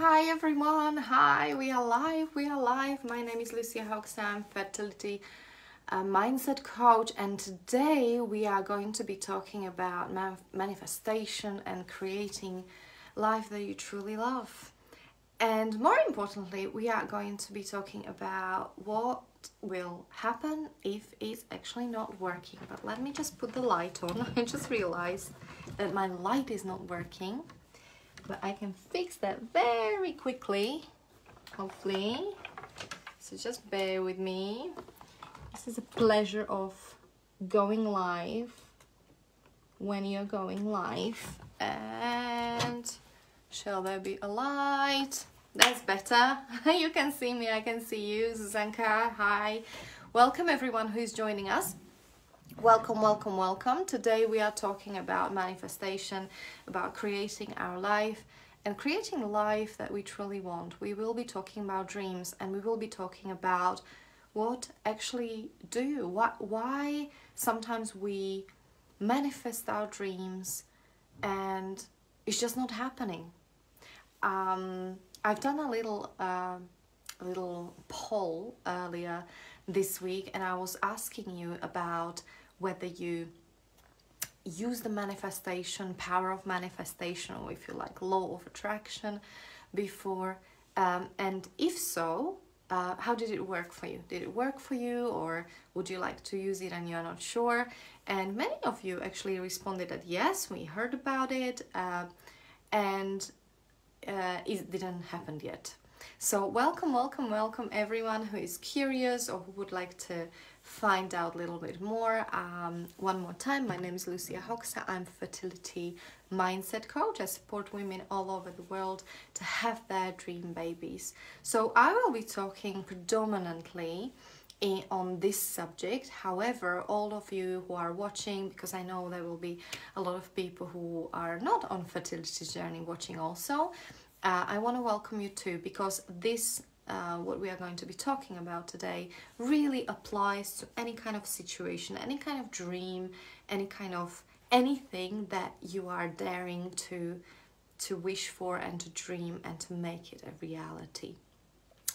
Hi everyone, hi, we are live. My name is Lucia Hoxha, I'm fertility mindset coach, and today we are going to be talking about manifestation and creating life that you truly love. And more importantly, we are going to be talking about what will happen if it's actually not working. But let me just put the light on. I just realized that my light is not working, but I can fix that very quickly, hopefully. So just bear with me. This is a pleasure of going live when you're going live. And shall there be a light? That's better. You can see me, I can see you. Zuzanka, hi. Welcome everyone who is joining us. Welcome, welcome, welcome. Today we are talking about manifestation, about creating our life and creating a life that we truly want. We will be talking about dreams, and we will be talking about what actually why sometimes we manifest our dreams and it's just not happening. I've done a little poll earlier this week, and I was asking you about whether you use the manifestation, power of manifestation, or if you like law of attraction before, and if so, how did it work for you? Did it work for you, or would you like to use it and you're not sure? And many of you actually responded that yes, we heard about it, and it didn't happen yet. So welcome, welcome, welcome everyone who is curious or who would like to find out a little bit more. One more time, my name is Lucia Hoxha. I'm fertility mindset coach. I support women all over the world to have their dream babies. So I will be talking predominantly on this subject. However, all of you who are watching, because I know there will be a lot of people who are not on fertility journey watching also, I want to welcome you too, because this what we are going to be talking about today really applies to any kind of situation, any kind of dream, any kind of anything that you are daring to wish for and to dream and to make it a reality.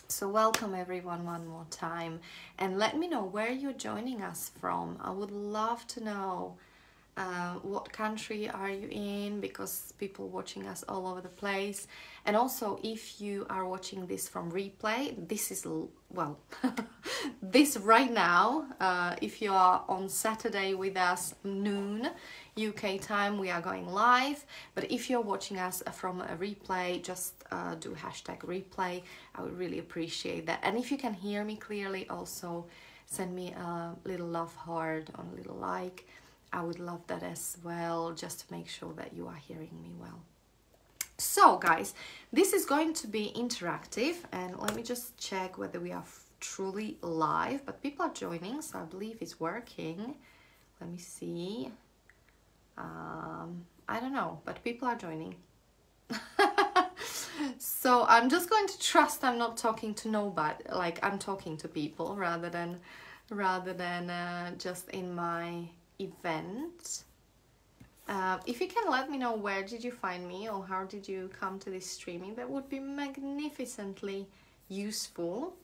So welcome everyone one more time, and let me know where you're joining us from. I would love to know what country are you in, because people watching us all over the place. And also, if you are watching this from replay, this is, well, this right now, if you are on Saturday with us noon UK time, we are going live. But if you're watching us from a replay, just do hashtag replay. I would really appreciate that. And if you can hear me clearly, also send me a little love heart or a little like. I would love that as well, just to make sure that you are hearing me well. So guys, this is going to be interactive, and let me just check whether we are truly live, but people are joining, so I believe it's working. Let me see. I don't know, but people are joining. So I'm just going to trust I'm not talking to nobody, like I'm talking to people rather than just in my event. If you can let me know where did you find me or how did you come to this streaming, that would be magnificently useful.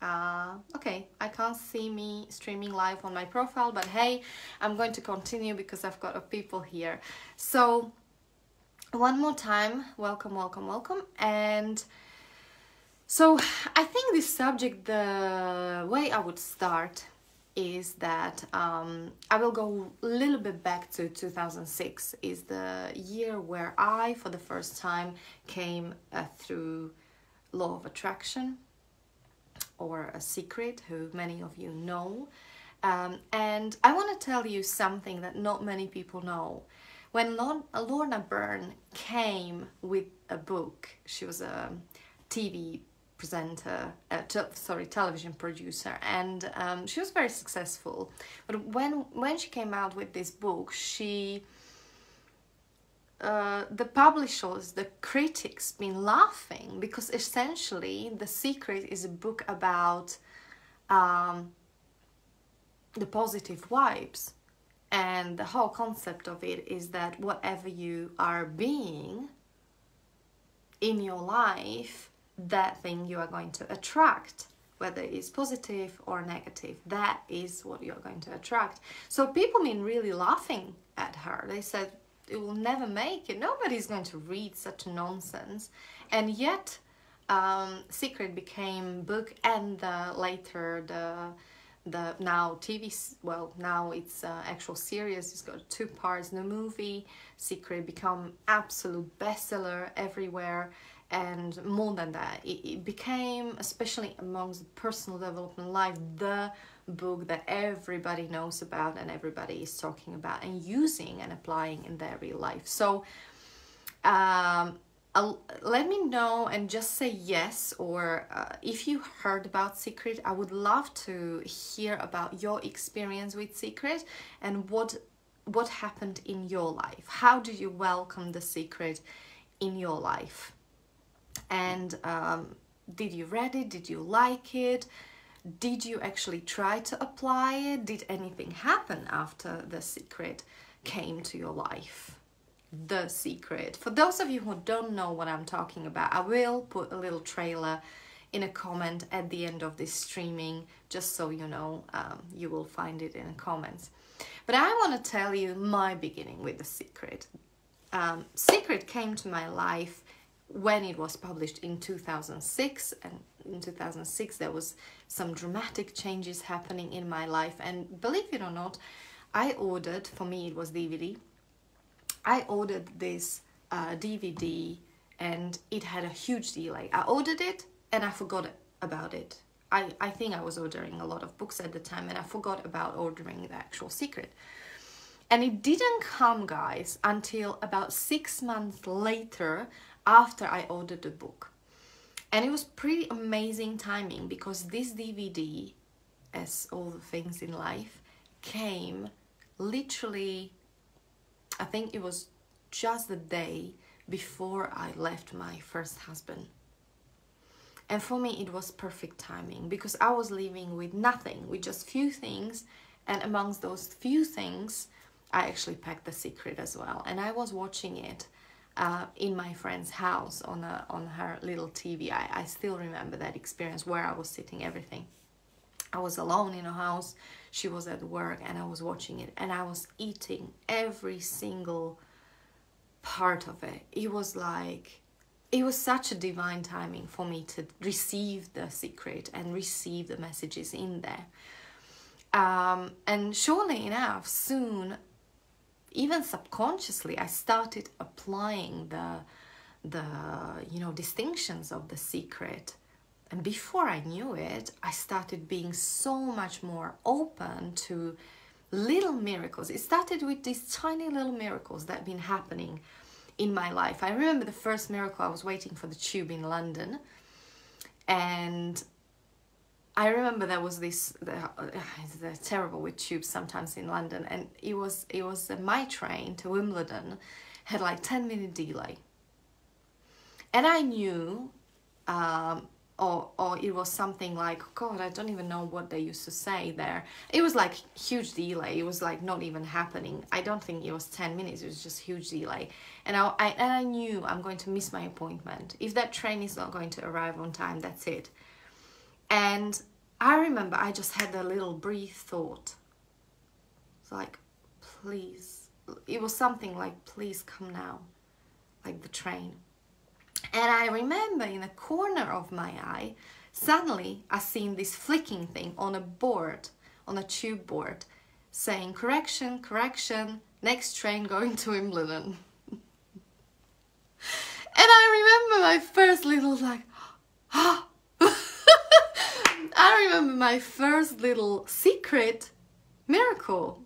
Okay, I can't see me streaming live on my profile, but hey, I'm going to continue because I've got people here. So one more time, welcome, welcome, welcome. And so I think this subject, the way I would start is that I will go a little bit back to 2006, is the year where I, for the first time, came through law of attraction, or a secret, who many of you know. And I want to tell you something that not many people know. When Lorna Byrne came with a book, she was a TV presenter, television producer, and she was very successful. But when she came out with this book, the publishers, the critics, been laughing, because essentially The Secret is a book about the positive vibes, and the whole concept of it is that whatever you are being, in your life, that thing you are going to attract, whether it's positive or negative. That is what you're going to attract. So people been really laughing at her. They said, it will never make it. Nobody's going to read such nonsense. And yet, Secret became book, and later the now TV, well, now it's actual series. It's got 2 parts. The movie Secret become absolute bestseller everywhere. And more than that, it became, especially amongst personal development life, the book that everybody knows about and everybody is talking about and using and applying in their real life. So let me know and just say yes, or if you heard about Secret. I would love to hear about your experience with Secret and what happened in your life. How do you welcome the Secret in your life? And did you read it? Did you like it? Did you actually try to apply it? Did anything happen after the Secret came to your life? The Secret. For those of you who don't know what I'm talking about, I will put a little trailer in a comment at the end of this streaming, just so you know. You will find it in the comments. But I want to tell you my beginning with the Secret. Secret came to my life when it was published in 2006, and in 2006 there was some dramatic changes happening in my life, and believe it or not, I ordered, for me it was DVD, I ordered this DVD and it had a huge delay. I ordered it and I forgot about it. I think I was ordering a lot of books at the time and I forgot about ordering the actual Secret. And it didn't come, guys, until about 6 months later, after I ordered the book. And it was pretty amazing timing, because this DVD, as all the things in life, came literally, I think it was just the day before I left my first husband. And for me it was perfect timing, because I was living with nothing, with just few things, and amongst those few things I actually packed the Secret as well. And I was watching it in my friend's house on her little TV. I still remember that experience, where I was sitting, everything. I was alone in a house, she was at work, and I was watching it, and I was eating every single part of it. It was like, it was such a divine timing for me to receive the Secret and receive the messages in there. And surely enough, soon, even subconsciously, I started applying the distinctions of the Secret. And before I knew it, I started being so much more open to little miracles. It started with these tiny little miracles that have been happening in my life. I remember the first miracle, I was waiting for the tube in London. And I remember there was this, they're terrible with tubes sometimes in London, and it was my train to Wimbledon had like 10-minute delay. And I knew, or it was something like, God, I don't even know what they used to say there. It was like huge delay. It was like not even happening. I don't think it was 10 minutes. It was just huge delay. And I knew I'm going to miss my appointment. If that train is not going to arrive on time, that's it. And I remember I just had a little brief thought. It's like, please. It was something like, please come now. Like the train. And I remember in the corner of my eye, suddenly I seen this flicking thing on a board, on a tube board, saying, correction, correction, next train going to Wimbledon. And I remember my first little like, ah. I remember my first little Secret miracle.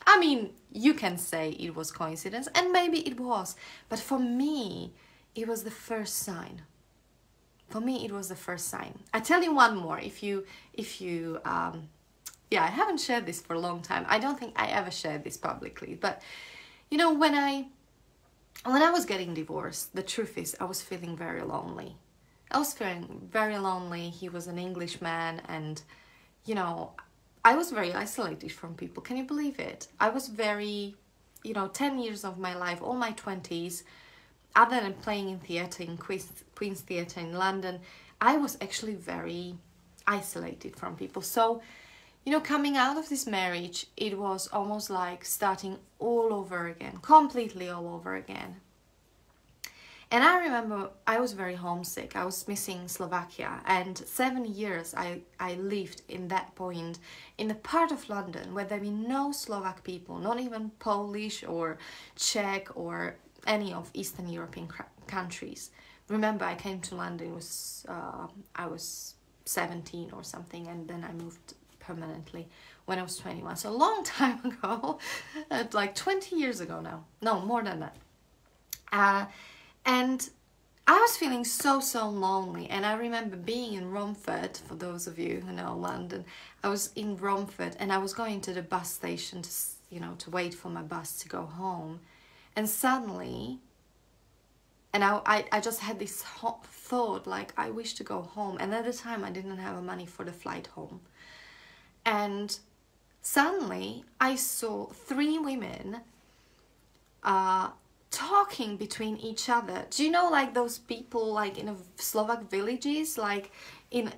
I mean, you can say it was coincidence, and maybe it was, but for me, it was the first sign. For me, it was the first sign. I tell you one more. Yeah, I haven't shared this for a long time. I don't think I ever shared this publicly, but you know, when I was getting divorced, the truth is I was feeling very lonely. I was feeling very lonely. He was an Englishman, and you know, I was very isolated from people. Can you believe it? I was very, 10 years of my life, all my 20s, other than playing in theatre in Queen's Theatre in London, I was actually very isolated from people. So, you know, coming out of this marriage, it was almost like starting all over again, completely all over again. And I remember I was very homesick. I was missing Slovakia, and 7 years I lived in that point in a part of London where there were no Slovak people, not even Polish or Czech or any of Eastern European countries. Remember, I came to London, I was 17 or something, and then I moved permanently when I was 21. So a long time ago, like 20 years ago now. No, more than that. And I was feeling so lonely. And I remember being in Romford, for those of you who know London. I was in Romford and I was going to the bus station to, you know, to wait for my bus to go home. And suddenly, and I just had this thought, like, I wish to go home. And at the time, I didn't have money for the flight home. And suddenly, I saw 3 women talking between each other. Do you know, like those people like in a Slovak villages, like in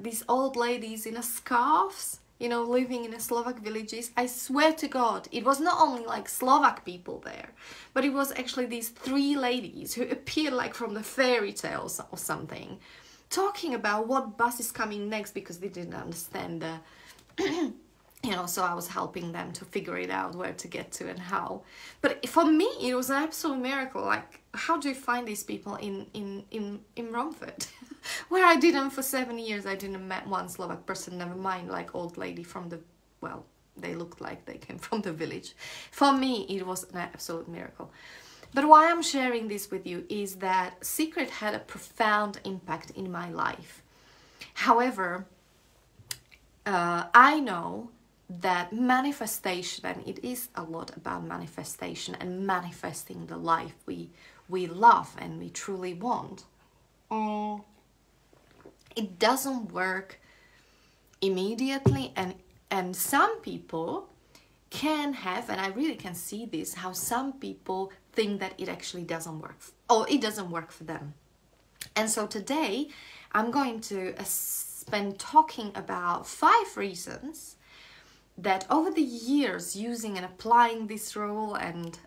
these old ladies in a scarves, you know, living in a Slovak villages? I swear to God, it was not only like Slovak people there, but it was actually these 3 ladies who appeared like from the fairy tales or something, talking about what bus is coming next, because they didn't understand the you know, so I was helping them to figure it out, where to get to and how. But for me, it was an absolute miracle. Like, how do you find these people in Romford? Where I didn't, for 7 years, I didn't met one Slovak person, never mind, like, old lady from the, well, they looked like they came from the village. For me, it was an absolute miracle. But why I'm sharing this with you is that Secret had a profound impact in my life. However, I know that manifestation, and it is a lot about manifestation and manifesting the life we love and we truly want. It doesn't work immediately, and some people can have, and I really can see this, how some people think that it actually doesn't work, or it doesn't work for them. And so today I'm going to spend talking about 5 reasons that over the years, using and applying this rule, and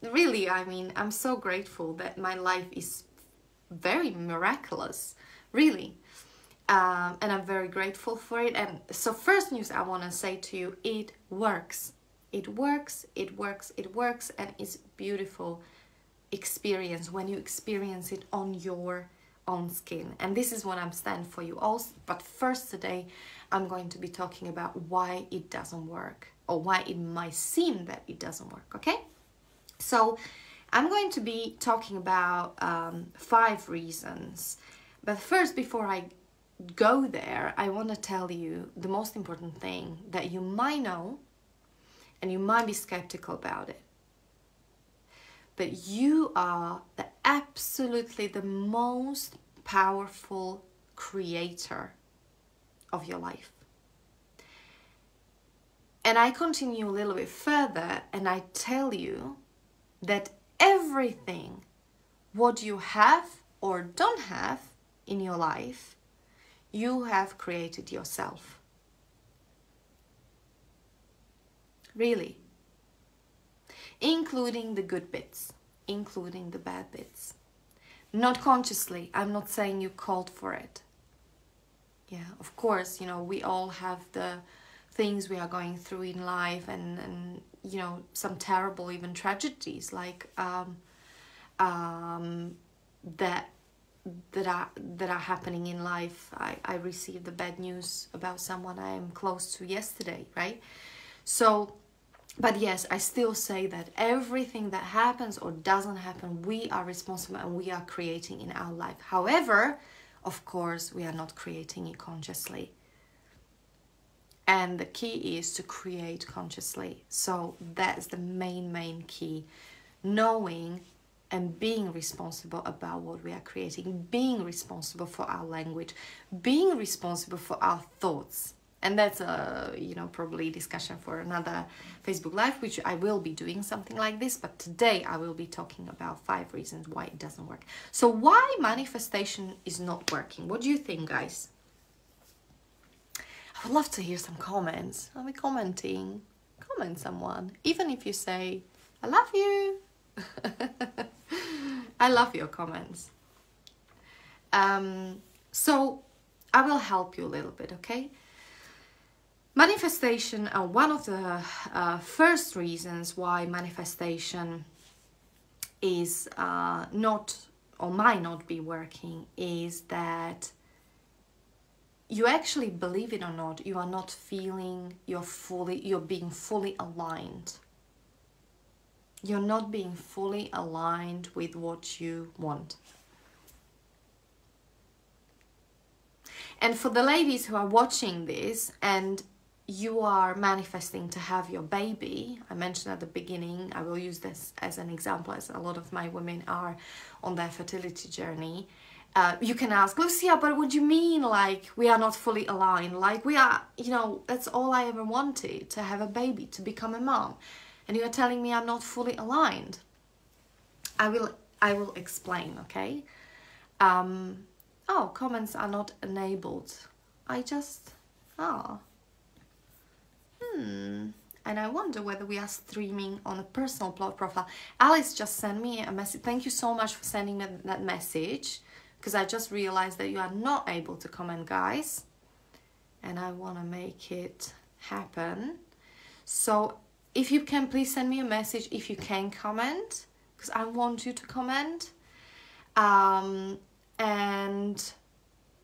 really, I mean, I'm so grateful that my life is very miraculous, really. And I'm very grateful for it. And so first news I want to say to you, it works. It works, it works, it works, and it's beautiful experience when you experience it on your own skin. And this is what I'm standing for you all. But first today, I'm going to be talking about why it doesn't work, or why it might seem that it doesn't work, okay? So I'm going to be talking about 5 reasons. But first, before I go there, I want to tell you the most important thing that you might know, and you might be skeptical about it. But you are absolutely the most powerful creator of your life. And I continue a little bit further, and I tell you that everything what you have or don't have in your life, you have created yourself. Really. Including the good bits, including the bad bits. Not consciously, I'm not saying you called for it. Yeah, of course, you know, we all have the things we are going through in life, and you know, some terrible even tragedies, like that are happening in life. I received the bad news about someone I am close to yesterday, right? So, but yes, I still say that everything that happens or doesn't happen, we are responsible and we are creating in our life. However, of course, we are not creating it consciously. And the key is to create consciously. So that's the main key. Knowing and being responsible about what we are creating. Being responsible for our language. Being responsible for our thoughts And that's a, you know, probably discussion for another Facebook Live, which I will be doing something like this. But today I will be talking about 5 reasons why it doesn't work. So why manifestation is not working? What do you think, guys? I would love to hear some comments. I'll be commenting. Comment someone. Even if you say, I love you. I love your comments. So I will help you a little bit, okay? Manifestation, one of the first reasons why manifestation is not or might not be working is that you actually, believe it or not, you are not feeling you're being fully aligned. You're not being fully aligned with what you want. And for the ladies who are watching this and you are manifesting to have your baby, I mentioned at the beginning, I will use this as an example, as a lot of my women are on their fertility journey. You can ask, Lucia, but what do you mean, like, we are not fully aligned? Like, we are, you know, that's all I ever wanted, to have a baby, to become a mom. And you are telling me I'm not fully aligned. I will explain, okay? Oh, comments are not enabled. And I wonder whether we are streaming on a personal profile. Alice just sent me a message. Thank you so much for sending me that message, because I just realized that you are not able to comment, guys. And I want to make it happen. So if you can, please send me a message if you can comment, because I want you to comment. And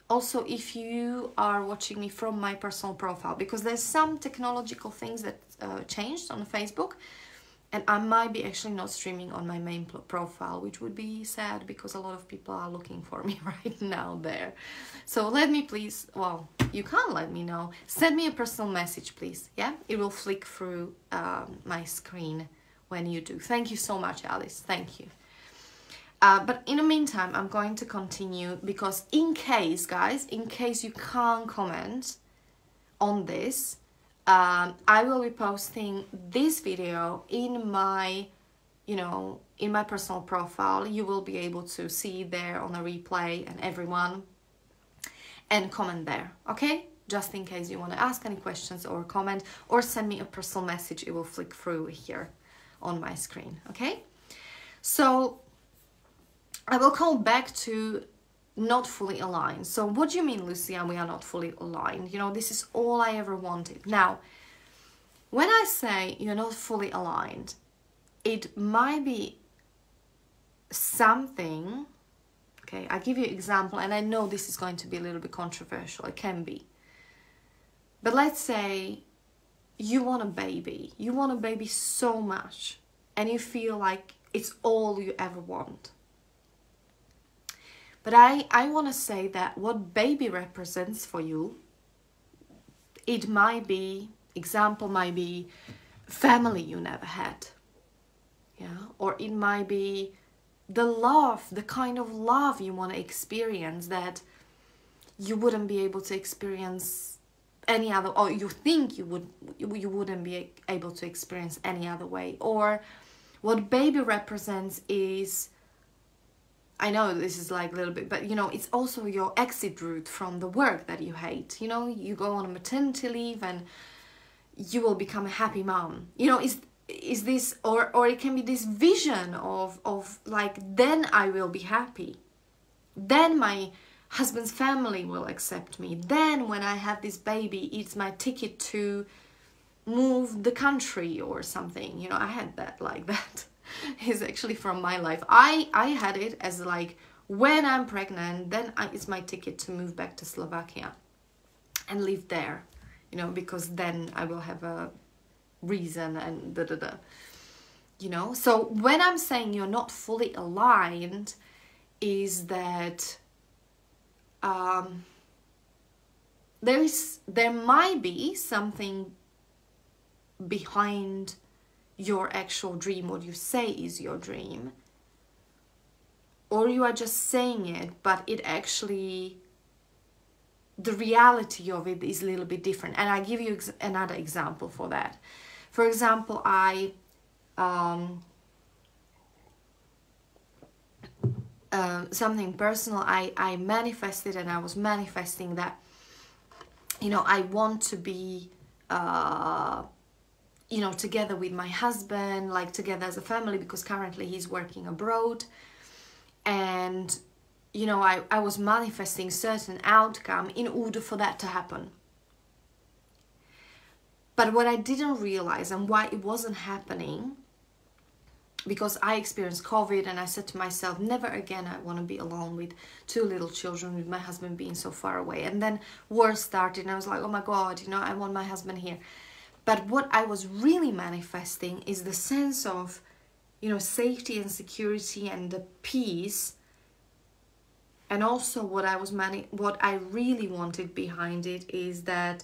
also if you are watching me from my personal profile, because there's some technological things that changed on Facebook, and I might be actually not streaming on my main profile, which would be sad because a lot of people are looking for me right now there. So let me please, well, you can't let me know. Send me a personal message, please. Yeah, it will flick through my screen when you do. Thank you so much, Alice. Thank you. But in the meantime, I'm going to continue, because in case, guys, in case you can't comment on this, I will be posting this video in my, you know, in my personal profile. You will be able to see there on a replay and everyone, and comment there, okay? Just in case you want to ask any questions or comment or send me a personal message, it will flick through here on my screen, okay? So I will come back to not fully aligned. So what do you mean, Lucia, we are not fully aligned? You know, this is all I ever wanted. Now, when I say you're not fully aligned, it might be something, okay, I'll give you an example, and I know this is going to be a little bit controversial, it can be. But let's say you want a baby so much, and you feel like it's all you ever want. But I want to say that what baby represents for you, it might be, example might be family you never had. Yeah, or it might be the love, the kind of love you want to experience that you wouldn't be able to experience any other, or you think you wouldn't be able to experience any other way. Or what baby represents is, I know this is like a little bit, but you know, it's also your exit route from the work that you hate. You know, you go on a maternity leave and you will become a happy mom. You know, is this, or it can be this vision of like, then I will be happy. Then my husband's family will accept me. Then when I have this baby, it's my ticket to move the country or something. You know, I had that like that. Is actually from my life. I had it as like, when I'm pregnant, then it's my ticket to move back to Slovakia and live there, you know, because then I will have a reason and you know. So when I'm saying you're not fully aligned, is that there might be something behind your actual dream, what you say is your dream, or you are just saying it, but it actually the reality of it is a little bit different. And I give you another example for that. For example, something personal, I manifested, and I was manifesting that, you know, I want to be, you know, together with my husband, like together as a family, because currently he's working abroad. And, you know, I was manifesting certain outcome in order for that to happen. But what I didn't realize, and why it wasn't happening, because I experienced COVID, and I said to myself, never again I want to be alone with 2 little children, with my husband being so far away. And then war started, and I was like, oh my God, you know, I want my husband here. But what I was really manifesting is the sense of, you know, safety and security and the peace. And also what I really wanted behind it is that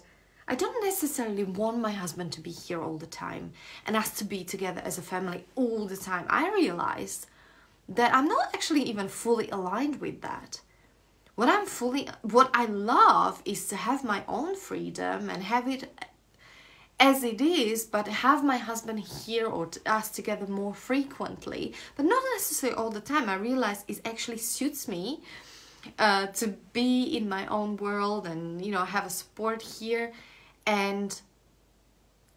I don't necessarily want my husband to be here all the time and us to be together as a family all the time. I realized that I'm not actually even fully aligned with that. What I love is to have my own freedom and have it as it is, but have my husband here or us together more frequently, but not necessarily all the time. I realize it actually suits me to be in my own world and, you know, have a support here, and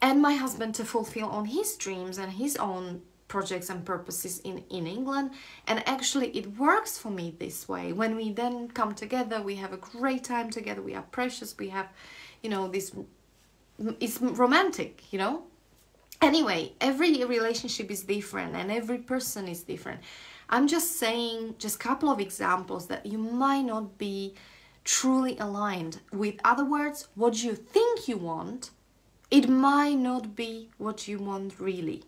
my husband to fulfill on his dreams and his own projects and purposes in England. And actually it works for me this way. When we then come together, we have a great time together, we are precious, we have, you know, this, it's romantic, you know. Anyway, every relationship is different and every person is different. I'm just saying, just a couple of examples that you might not be truly aligned with. Other words, what you think you want, it might not be what you want really.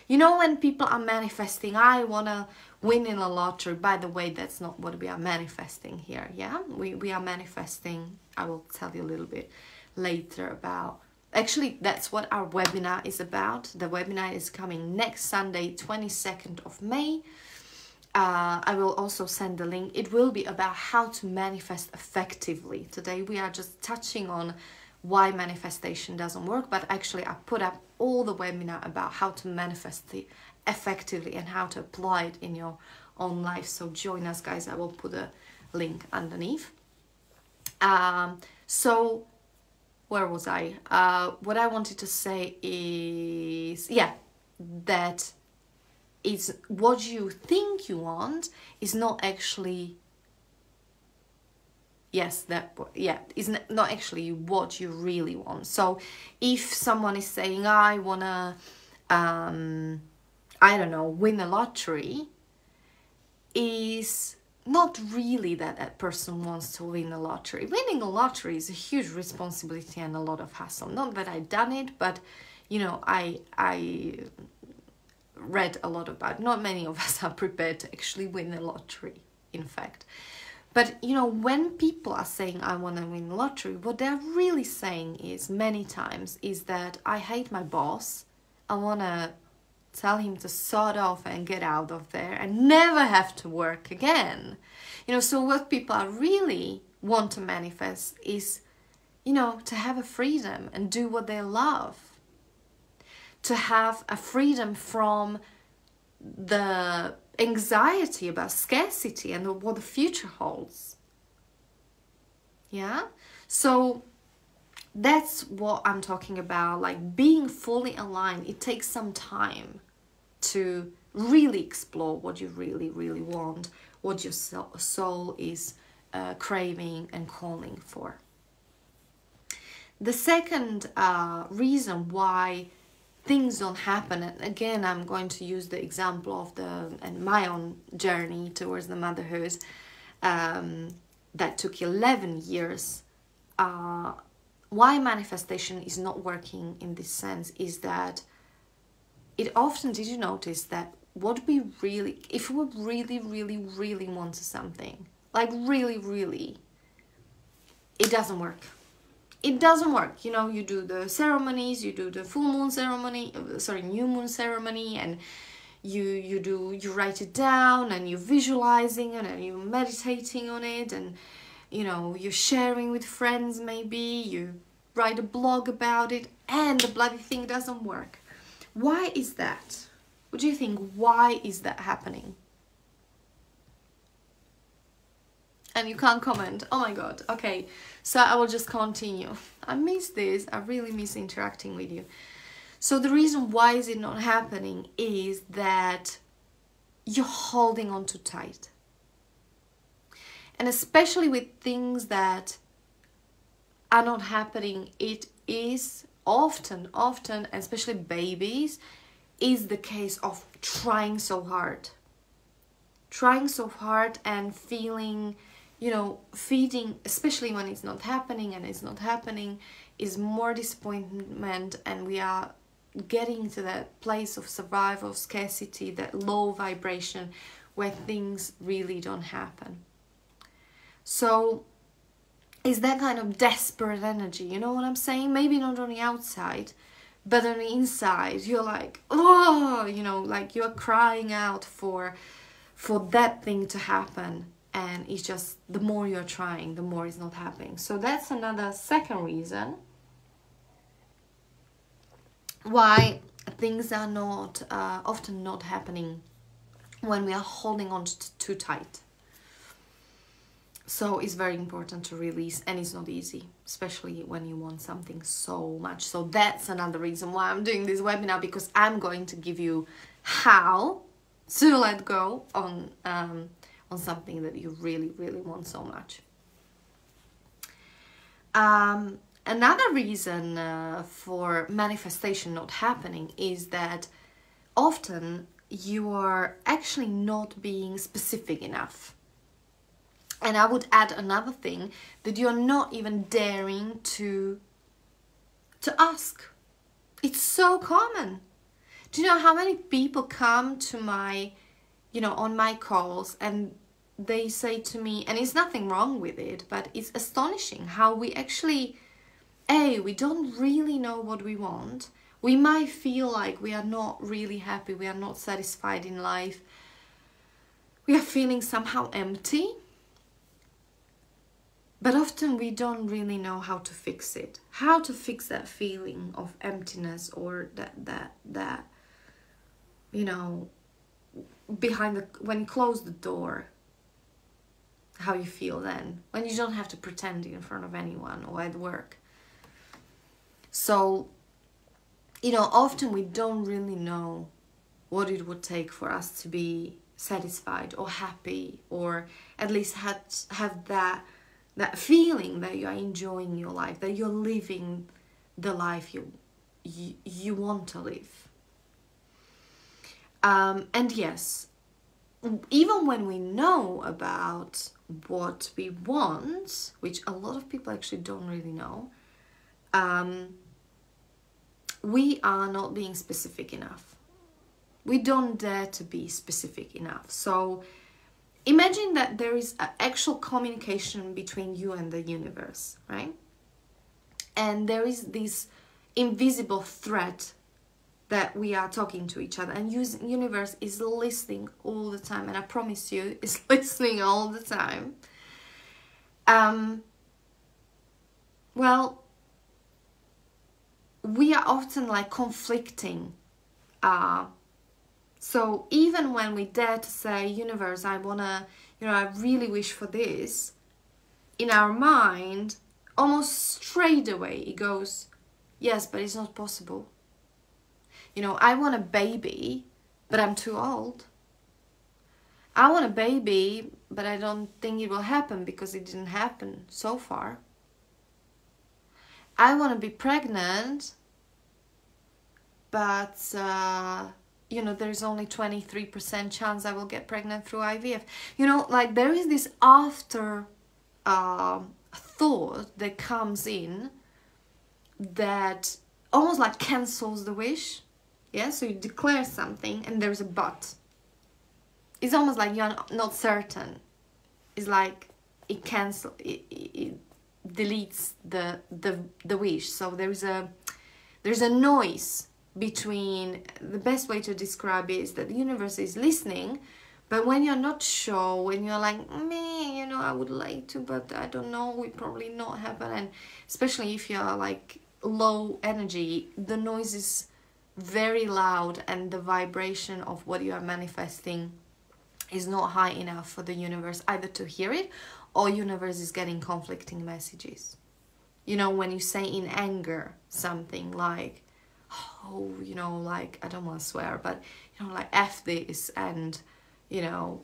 You know, when people are manifesting, I want to win in a lottery. By the way, that's not what we are manifesting here, yeah? We are manifesting, I will tell you a little bit later about, actually, that's what our webinar is about. The webinar is coming next Sunday, 22nd of May. I will also send the link. It will be about how to manifest effectively. Today we are just touching on why manifestation doesn't work, but actually I put up all the webinar about how to manifest it effectively and how to apply it in your own life. So join us, guys. I will put a link underneath. So where was I? What I wanted to say is, yeah, that is what you think you want is not actually, is not actually what you really want. So if someone is saying, I wanna, I don't know, win a lottery, is not really that that person wants to win a lottery. Winning a lottery is a huge responsibility and a lot of hassle. Not that I've done it, but, you know, I read a lot about it. Not many of us are prepared to actually win a lottery, in fact. But, you know, when people are saying, I want to win the lottery, what they're really saying is, many times, is that I hate my boss. I want to tell him to sod off and get out of there and never have to work again. You know, so what people are really want to manifest is, you know, to have a freedom and do what they love. To have a freedom from the anxiety about scarcity and what the future holds. Yeah? So that's what I'm talking about, like being fully aligned. It takes some time to really explore what you really, really want, what your soul is craving and calling for. The second reason why things don't happen, and again I'm going to use the example of my own journey towards the motherhood that took 11 years. Why manifestation is not working in this sense is that it often, did you notice that what we really, if we really, really, really want something, like really, really, it doesn't work. It doesn't work. You know, you do the ceremonies, you do the full moon ceremony, new moon ceremony, and you write it down, and you're visualizing it, and you're meditating on it, and you know, you're sharing with friends, maybe you write a blog about it, and the bloody thing doesn't work. Why is that? What do you think? Why is that happening? And you can't comment. Oh my god. Okay, so I will just continue. I miss this. I really miss interacting with you. So the reason why is it not happening is that you're holding on too tight. And especially with things that are not happening, it is often, especially babies, is the case of trying so hard. Trying so hard and feeling, you know, feeding, especially when it's not happening and it's not happening, is more disappointment, and we are getting to that place of survival, of scarcity, that low vibration where things really don't happen. So it's that kind of desperate energy, you know what I'm saying? Maybe not on the outside, but on the inside, you're like, oh, you know, like you're crying out for that thing to happen. And it's just, the more you're trying, the more it's not happening. So that's another second reason why things are not often not happening when we are holding on too tight. So it's very important to release, and it's not easy, especially when you want something so much. So that's another reason why I'm doing this webinar, because I'm going to give you how to let go on something that you really, really want so much. Another reason for manifestation not happening is that often you are actually not being specific enough. And I would add another thing, that you're not even daring to ask. It's so common. Do you know how many people come to my, you know, on my calls, and they say to me, and it's nothing wrong with it, but it's astonishing how we actually, we don't really know what we want. We might feel like we are not really happy, we are not satisfied in life. We are feeling somehow empty. But often we don't really know how to fix it. How to fix that feeling of emptiness, or that you know, behind when you close the door, how you feel then, when you don't have to pretend in front of anyone or at work. So, you know, often we don't really know what it would take for us to be satisfied or happy, or at least have that feeling that you are enjoying your life, that you're living the life you want to live. And yes, even when we know about what we want, which a lot of people actually don't really know, we are not being specific enough. We don't dare to be specific enough. So imagine that there is an actual communication between you and the universe, right? And there is this invisible thread that we are talking to each other, and universe is listening all the time, and I promise you, it's listening all the time. Well, we are often like conflicting. So even when we dare to say, universe, I wanna, you know, I really wish for this, in our mind, almost straight away it goes, yes, but it's not possible. You know, I want a baby, but I'm too old. I want a baby, but I don't think it will happen because it didn't happen so far. I want to be pregnant, but you know, there's only 23% chance I will get pregnant through IVF. You know, like there is this after thought that comes in that almost like cancels the wish. Yeah, so you declare something and there's a but. It's almost like you're not certain. It's like it deletes the wish. So there's a noise between. The best way to describe it is that the universe is listening, but when you're not sure, when you're like, me, you I would like to, but I don't know, will probably not happen. And especially if you're like low energy, the noise is very loud and the vibration of what you are manifesting is not high enough for the universe either to hear it, or universe is getting conflicting messages. When you say in anger something like, oh, like, I don't want to swear, but like F this, and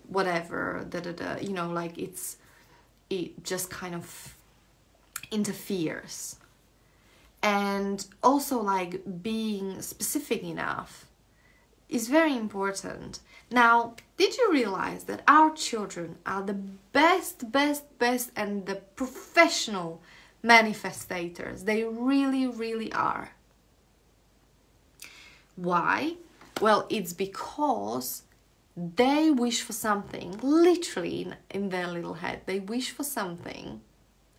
whatever, like it just kind of interferes. And also like being specific enough is very important. Now, did you realize that our children are the best and the professional manifestators? They really, really are. Why? Well, it's because they wish for something, literally in their little head. They wish for something,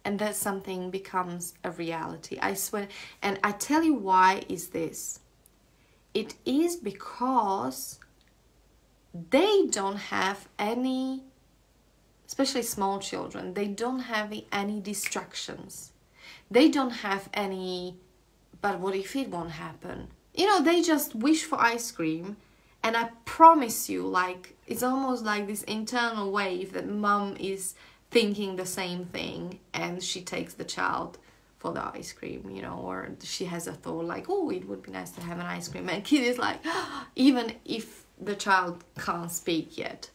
and that something becomes a reality. I swear. And I tell you why is this. It is because they don't have any, especially small children, they don't have any distractions. They don't have any, but what if it won't happen? They just wish for ice cream. And I promise you, like, it's almost like this internal wave that mom is thinking the same thing, and she takes the child for the ice cream, or she has a thought like, oh, it would be nice to have an ice cream. And kid is like, even if the child can't speak yet,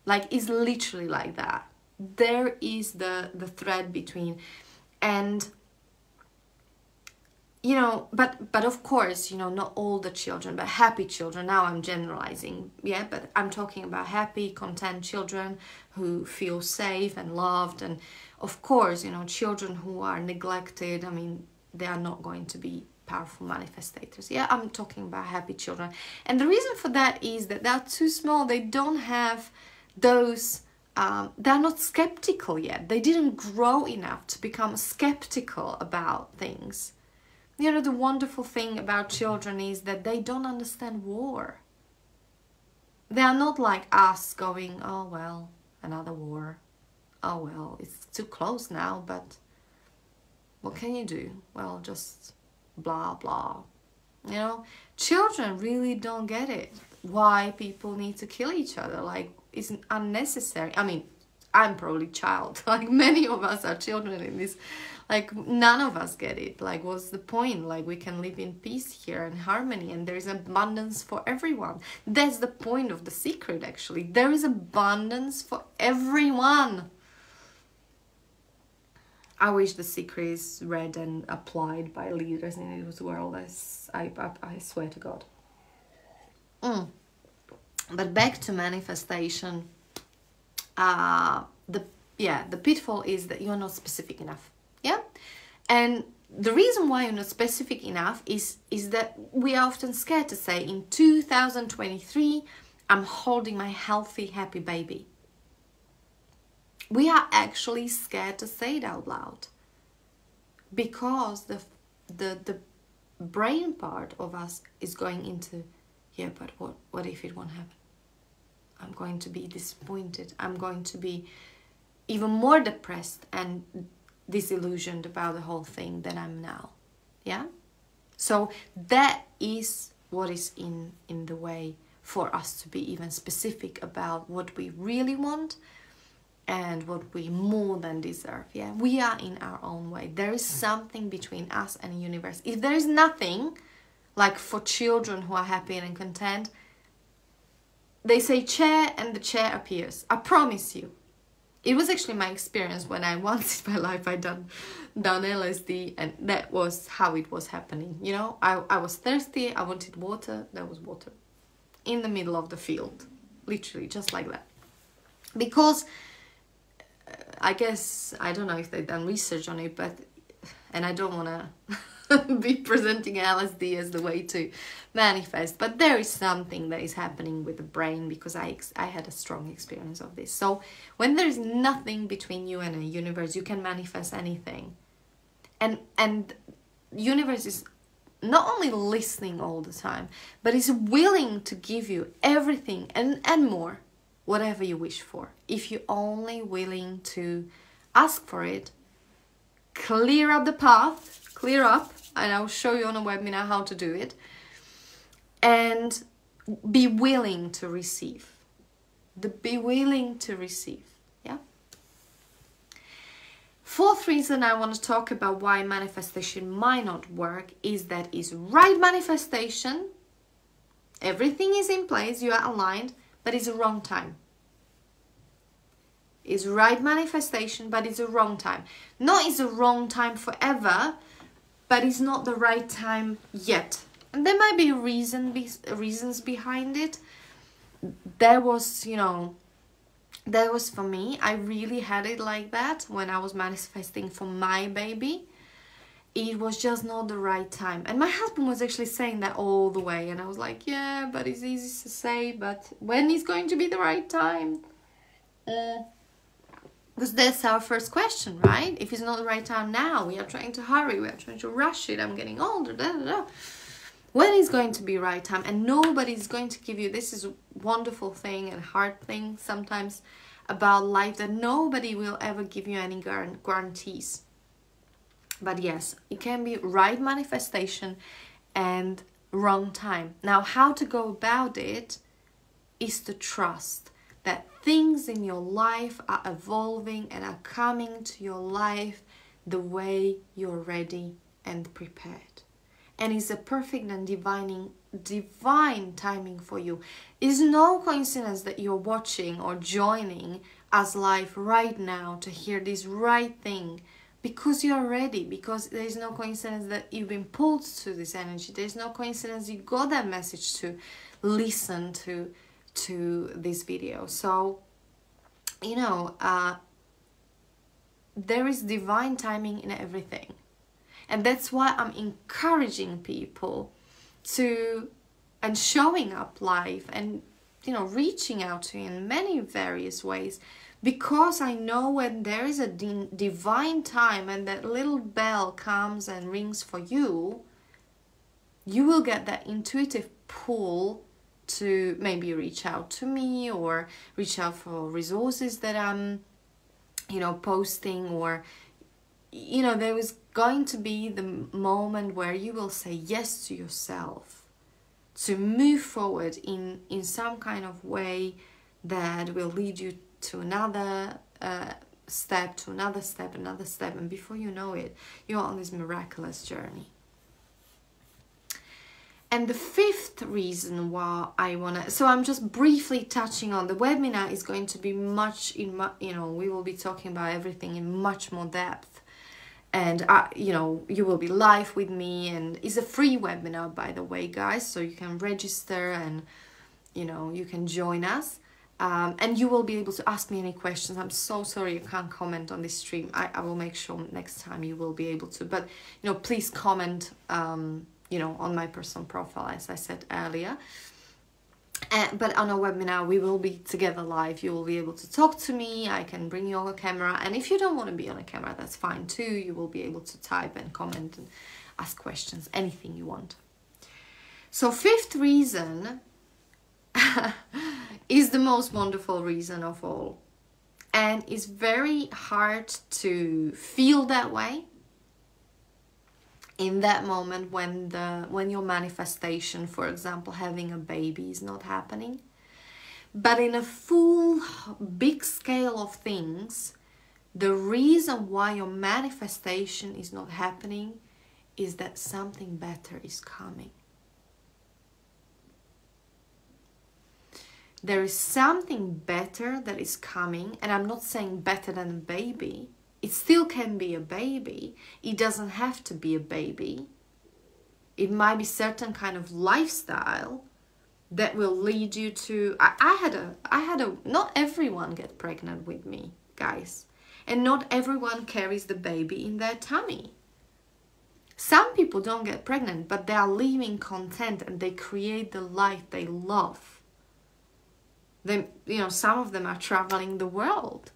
like, it's literally like that. There is the thread between, and but of course, not all the children, but happy children. Now I'm generalizing, yeah, but I'm talking about happy, content children who feel safe and loved. And of course, children who are neglected, I mean, they are not going to be powerful manifestators. Yeah, I'm talking about happy children. And the reason for that is that they're too small. They don't have those, they're not skeptical yet. They didn't grow enough to become skeptical about things. The wonderful thing about children is that they don't understand war. They are not like us going, oh, well, another war. Oh, well, it's too close now, but what can you do? Well, just blah, blah. Children really don't get it. Why people need to kill each other. Like, it's unnecessary. I mean, I'm probably child. Like, many of us are children in this. Like, none of us get it. Like, what's the point? Like, we can live in peace here and harmony, and there is abundance for everyone. That's the point of The Secret, actually. There is abundance for everyone. I wish The Secret is read and applied by leaders in this world. I swear to God. But back to manifestation. The pitfall is that you're not specific enough. Yeah, and the reason why you're not specific enough is that we are often scared to say, in 2023, I'm holding my healthy, happy baby. We are actually scared to say it out loud because the brain part of us is going into, yeah, but what if it won't happen? I'm going to be disappointed. I'm going to be even more depressed and disillusioned about the whole thing than I'm now. Yeah, so that is what is in the way for us to be even specific about what we really want and what we more than deserve. Yeah, we are in our own way. There is something between us and the universe. If there is nothing, like for children who are happy and content, they say chair and the chair appears. I promise you. It was actually my experience when I once in my life I done LSD, and that was how it was happening. I was thirsty, I wanted water, there was water in the middle of the field, literally just like that. Because I guess, I don't know if they've done research on it, but, and I don't want to be presenting LSD as the way to manifest, but there is something that is happening with the brain, because I had a strong experience of this. So when there is nothing between you and a universe, you can manifest anything. And universe is not only listening all the time, but is willing to give you everything and more whatever you wish for. If you're only willing to ask for it, clear up the path, clear up, and I'll show you on a webinar how to do it, and be willing to receive. Be willing to receive, yeah? Fourth reason I want to talk about why manifestation might not work is that it's right manifestation, everything is in place, you are aligned, but it's the wrong time. It's right manifestation, but it's the wrong time. Not it's the wrong time forever, but it's not the right time yet. And there might be reasons behind it. There was, you know, that was for me. I really had it like that when I was manifesting for my baby. It was just not the right time. And my husband was actually saying that all the way. And I was like, yeah, but it's easy to say. But when is going to be the right time? Because that's our first question, right? If it's not the right time now, we are trying to hurry. We are trying to rush it. I'm getting older. Da, da, da. When is going to be right time? And nobody's going to give you, this is a wonderful thing and hard thing sometimes about life, that nobody will ever give you any guarantees. But yes, it can be right manifestation and wrong time. Now, how to go about it is to trust that things in your life are evolving and are coming to your life the way you're ready and prepared. And it's a perfect and divine timing for you. It's no coincidence that you're watching or joining us live right now to hear this right thing, because you're ready, because there's no coincidence that you've been pulled to this energy. There's no coincidence you got that message to listen to this video. So, you know, there is divine timing in everything. And that's why I'm encouraging people to, and showing up live and, you know, reaching out to you in many various ways, because I know when there is a divine time and that little bell comes and rings for you, you will get that intuitive pull to maybe reach out to me or reach out for resources that I'm, you know, posting, or, you know, there is going to be the moment where you will say yes to yourself, to move forward in some kind of way that will lead you to another step, to another step, and before you know it, you're on this miraculous journey. And the fifth reason why I want to, so I'm just briefly touching on, the webinar is going to be much, you know, we will be talking about everything in much more depth. And, you know, you will be live with me, and it's a free webinar, by the way, guys. So you can register and, you know, you can join us. And you will be able to ask me any questions. I'm so sorry you can't comment on this stream. I will make sure next time you will be able to. But, you know, please comment, you know, on my personal profile, as I said earlier. But on a webinar, we will be together live. You will be able to talk to me. I can bring you on a camera. And if you don't want to be on a camera, that's fine too. You will be able to type and comment and ask questions, anything you want. So fifth reason is the most wonderful reason of all. And it's very hard to feel that way in that moment when your manifestation, for example, having a baby, is not happening. But in a full big scale of things, the reason why your manifestation is not happening is that something better is coming. There is something better that is coming, and I'm not saying better than a baby. It still can be a baby. It doesn't have to be a baby. It might be certain kind of lifestyle that will lead you to... I had a... Not everyone gets pregnant with me, guys. And not everyone carries the baby in their tummy. Some people don't get pregnant, but they are living content and they create the life they love. They, you know, some of them are traveling the world.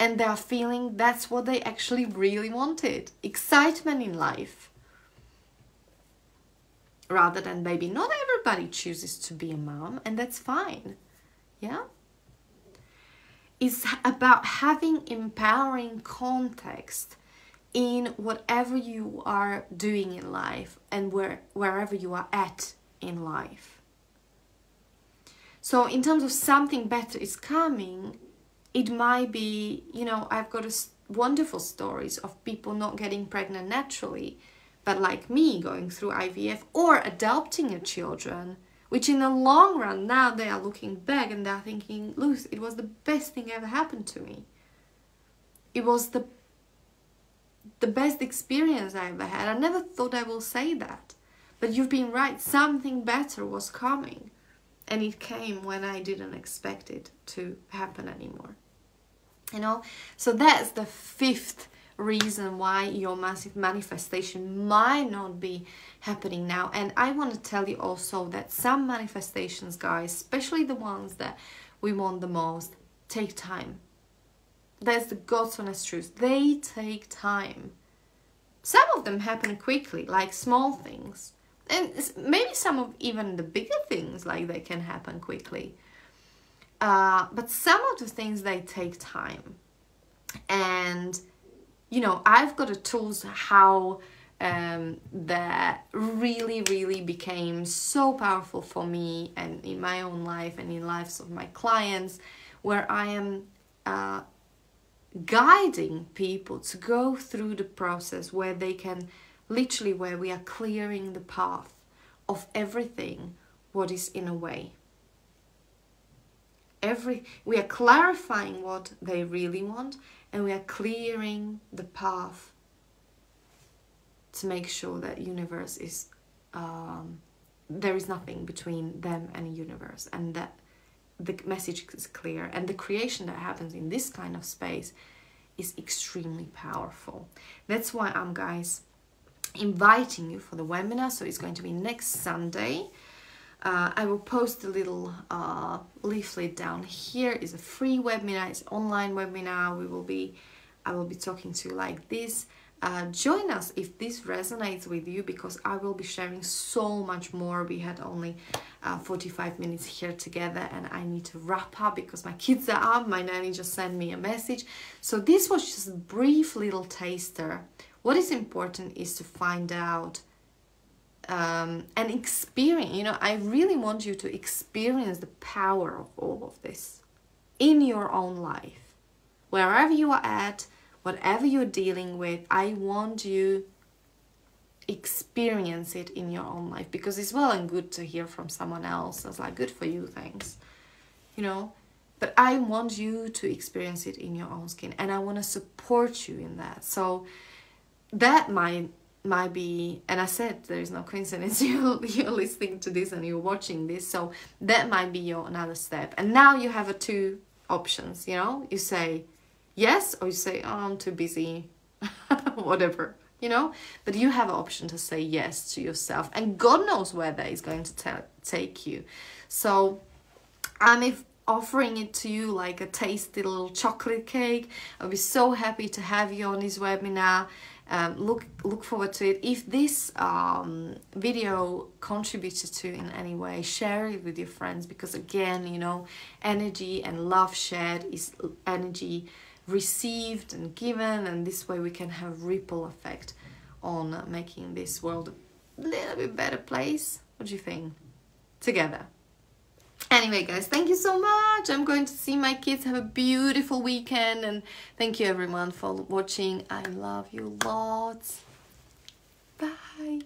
And they are feeling that's what they actually really wanted. Excitement in life. Rather than baby. Not everybody chooses to be a mom, and that's fine. Yeah? It's about having empowering context in whatever you are doing in life and wherever you are at in life. So in terms of something better is coming, it might be, you know, I've got wonderful stories of people not getting pregnant naturally, but like me going through IVF or adopting a children, which in the long run, now they are looking back and they're thinking, Luz, it was the best thing ever happened to me. It was the best experience I ever had. I never thought I will say that. But you've been right, something better was coming. And it came when I didn't expect it to happen anymore. You know, so that's the fifth reason why your massive manifestation might not be happening now. And I want to tell you also that some manifestations, guys, especially the ones that we want the most, take time. That's the God's honest truth. They take time. Some of them happen quickly, like small things. And maybe some of even the bigger things, like they can happen quickly. But some of the things, they take time. And, you know, I've got the tools how that really became so powerful for me and in my own life and in lives of my clients, where I am guiding people to go through the process where they can literally, where we are clearing the path of everything what is in a way. We are clarifying what they really want, and we are clearing the path to make sure that universe is there is nothing between them and the universe, and that the message is clear, and the creation that happens in this kind of space is extremely powerful. That's why I'm, guys, inviting you for the webinar. So it's going to be next Sunday. I will post a little leaflet down here. It's a free webinar, it's an online webinar. I will be talking to you like this. Join us if this resonates with you, because I will be sharing so much more. We had only 45 minutes here together, and I need to wrap up because my kids are up. My nanny just sent me a message. So this was just a brief little taster. What is important is to find out and experience. You know, I really want you to experience the power of all of this in your own life. Wherever you are at, whatever you're dealing with, I want you experience it in your own life, because it's well and good to hear from someone else. It's like, good for you, thanks. You know, but I want you to experience it in your own skin, and I want to support you in that. So that might be, and I said there is no coincidence, you're listening to this and you're watching this, so that might be your another step. And now you have two options, you know, you say yes, or you say, oh, I'm too busy, whatever, you know, but you have an option to say yes to yourself, and God knows where that is going to take you. So I'm offering it to you like a tasty little chocolate cake. I'll be so happy to have you on this webinar. Look forward to it. If this video contributed to you in any way, share it with your friends, because again, you know, energy and love shared is energy received and given, and this way we can have ripple effect on making this world a little bit better place. What do you think? Together. Anyway, guys, thank you so much. I'm going to see my kids. Have a beautiful weekend, and thank you everyone for watching. I love you lots. Bye.